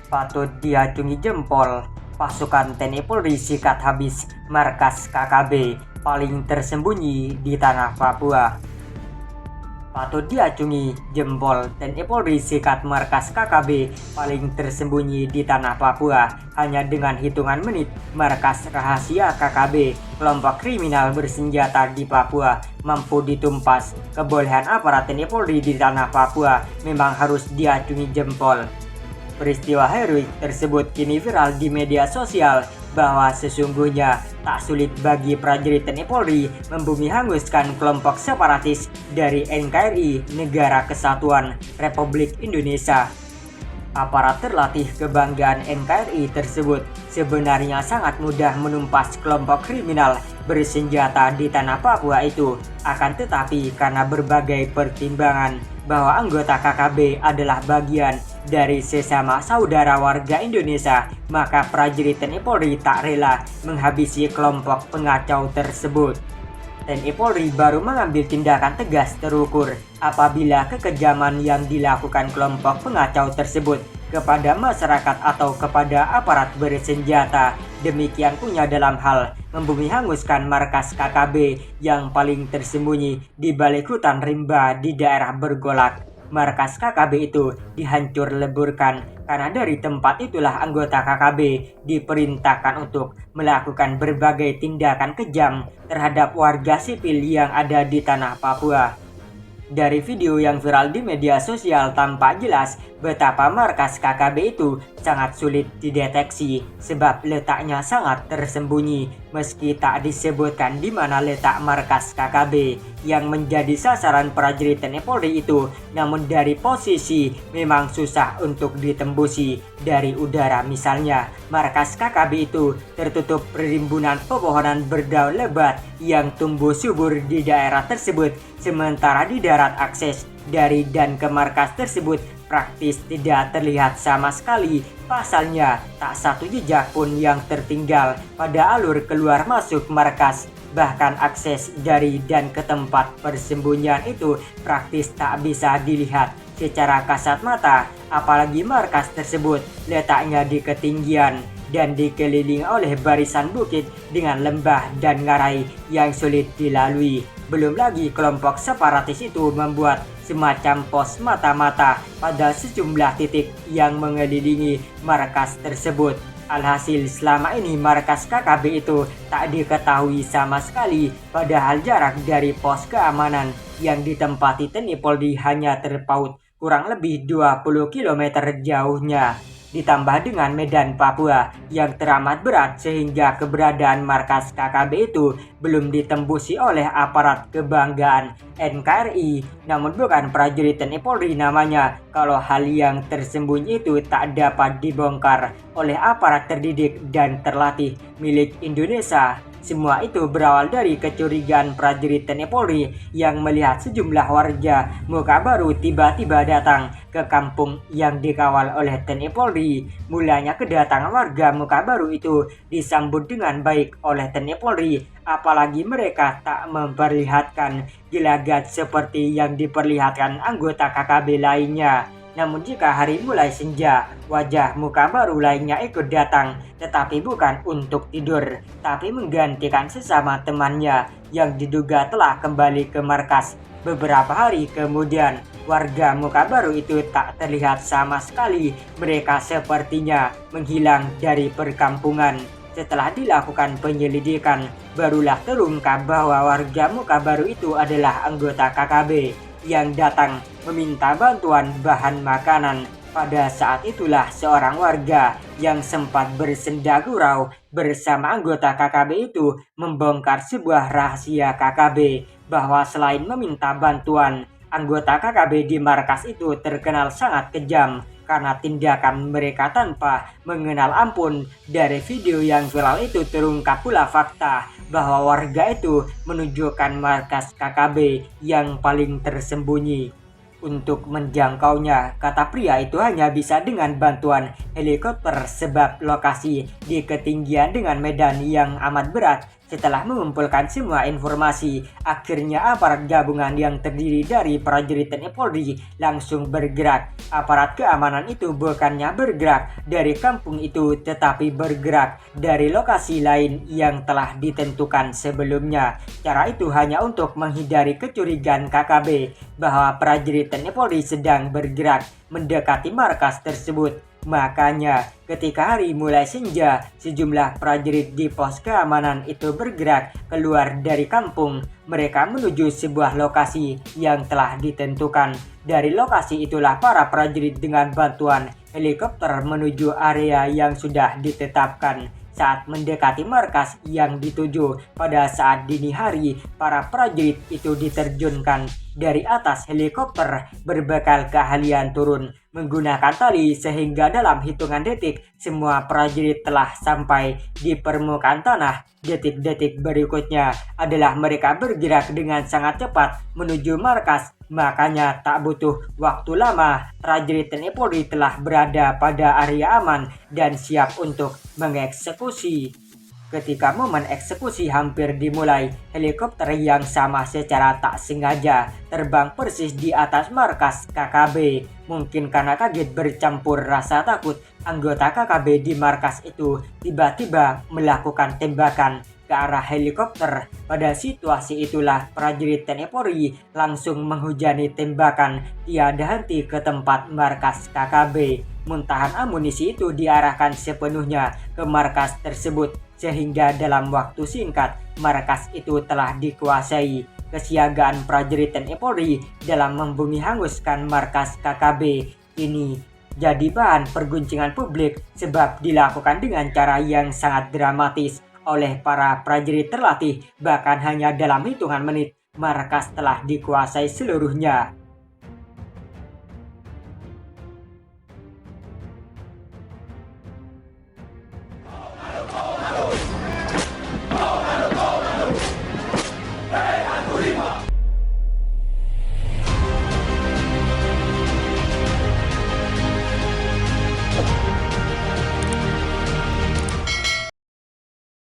Patut diacungi jempol, pasukan TNI Polri sikat habis markas KKB paling tersembunyi di tanah Papua. Patut diacungi jempol, TNI Polri sikat markas KKB paling tersembunyi di tanah Papua. Hanya dengan hitungan menit, markas rahasia KKB, kelompok kriminal bersenjata di Papua, mampu ditumpas. Kebolehan aparat TNI Polri di tanah Papua memang harus diacungi jempol. Peristiwa heroik tersebut kini viral di media sosial bahwa sesungguhnya tak sulit bagi prajurit TNI Polri membumi hanguskan kelompok separatis dari NKRI Negara Kesatuan Republik Indonesia. Aparat terlatih kebanggaan NKRI tersebut sebenarnya sangat mudah menumpas kelompok kriminal bersenjata di tanah Papua itu. Akan tetapi karena berbagai pertimbangan bahwa anggota KKB adalah bagian dari sesama saudara warga Indonesia, maka prajurit TNI Polri tak rela menghabisi kelompok pengacau tersebut. TNI Polri baru mengambil tindakan tegas terukur apabila kekejaman yang dilakukan kelompok pengacau tersebut kepada masyarakat atau kepada aparat bersenjata demikian punya dalam hal membumi hanguskan markas KKB yang paling tersembunyi di balik hutan rimba di daerah Bergolak. Markas KKB itu dihancur leburkan karena dari tempat itulah anggota KKB diperintahkan untuk melakukan berbagai tindakan kejam terhadap warga sipil yang ada di tanah Papua. Dari video yang viral di media sosial tampak jelas betapa markas KKB itu sangat sulit dideteksi sebab letaknya sangat tersembunyi. Meski tak disebutkan di mana letak markas KKB yang menjadi sasaran prajurit TNI Polri itu, namun dari posisi memang susah untuk ditembusi dari udara. Misalnya, markas KKB itu tertutup rimbunan pepohonan berdaun lebat yang tumbuh subur di daerah tersebut, sementara di darat akses dari dan ke markas tersebut praktis tidak terlihat sama sekali. Pasalnya, tak satu jejak pun yang tertinggal pada alur keluar masuk markas. Bahkan akses dari dan ke tempat persembunyian itu praktis tak bisa dilihat secara kasat mata, apalagi markas tersebut letaknya di ketinggian dan dikelilingi oleh barisan bukit dengan lembah dan ngarai yang sulit dilalui. Belum lagi kelompok separatis itu membuat semacam pos mata-mata pada sejumlah titik yang mengelilingi markas tersebut. Alhasil selama ini markas KKB itu tak diketahui sama sekali, padahal jarak dari pos keamanan yang ditempati TNI Polri hanya terpaut kurang lebih 20 km jauhnya. Ditambah dengan medan Papua yang teramat berat sehingga keberadaan markas KKB itu belum ditembusi oleh aparat kebanggaan NKRI, namun bukan prajurit TNI Polri namanya kalau hal yang tersembunyi itu tak dapat dibongkar oleh aparat terdidik dan terlatih milik Indonesia. Semua itu berawal dari kecurigaan prajurit TNI Polri yang melihat sejumlah warga muka baru tiba-tiba datang ke kampung yang dikawal oleh TNI Polri. Mulanya kedatangan warga muka baru itu disambut dengan baik oleh TNI Polri, apalagi mereka tak memperlihatkan gelagat seperti yang diperlihatkan anggota KKB lainnya. Namun jika hari mulai senja, wajah muka baru lainnya ikut datang, tetapi bukan untuk tidur, tapi menggantikan sesama temannya yang diduga telah kembali ke markas. Beberapa hari kemudian, warga muka baru itu tak terlihat sama sekali. Mereka sepertinya menghilang dari perkampungan. Setelah dilakukan penyelidikan, barulah terungkap bahwa warga muka baru itu adalah anggota KKB yang datang meminta bantuan bahan makanan. Pada saat itulah seorang warga yang sempat bersenda gurau bersama anggota KKB itu membongkar sebuah rahasia KKB bahwa selain meminta bantuan, anggota KKB di markas itu terkenal sangat kejam karena tindakan mereka tanpa mengenal ampun. Dari video yang viral itu terungkap pula fakta bahwa warga itu menunjukkan markas KKB yang paling tersembunyi. Untuk menjangkaunya, kata pria itu hanya bisa dengan bantuan helikopter sebab lokasi di ketinggian dengan medan yang amat berat Setelah mengumpulkan semua informasi, akhirnya aparat gabungan yang terdiri dari prajurit TNI Polri langsung bergerak. Aparat keamanan itu bukannya bergerak dari kampung itu, tetapi bergerak dari lokasi lain yang telah ditentukan sebelumnya. Cara itu hanya untuk menghindari kecurigaan KKB bahwa prajurit TNI Polri sedang bergerak mendekati markas tersebut. Makanya, ketika hari mulai senja, sejumlah prajurit di pos keamanan itu bergerak keluar dari kampung. Mereka menuju sebuah lokasi yang telah ditentukan. Dari lokasi itulah para prajurit dengan bantuan helikopter menuju area yang sudah ditetapkan. Saat mendekati markas yang dituju pada saat dini hari, para prajurit itu diterjunkan dari atas helikopter berbekal keahlian turun menggunakan tali, sehingga dalam hitungan detik semua prajurit telah sampai di permukaan tanah. Detik-detik berikutnya adalah mereka bergerak dengan sangat cepat menuju markas. Makanya tak butuh waktu lama, prajurit TNI Polri telah berada pada area aman dan siap untuk mengeksekusi. Ketika momen eksekusi hampir dimulai, helikopter yang sama secara tak sengaja terbang persis di atas markas KKB. Mungkin karena kaget bercampur rasa takut, anggota KKB di markas itu tiba-tiba melakukan tembakan ke arah helikopter. Pada situasi itulah prajurit TNI Polri langsung menghujani tembakan tiada henti ke tempat markas KKB. Muntahan amunisi itu diarahkan sepenuhnya ke markas tersebut, sehingga dalam waktu singkat markas itu telah dikuasai. Kesiagaan prajurit TNI Polri dalam membumi hanguskan markas KKB ini jadi bahan perguncingan publik sebab dilakukan dengan cara yang sangat dramatis oleh para prajurit terlatih. Bahkan hanya dalam hitungan menit markas telah dikuasai seluruhnya.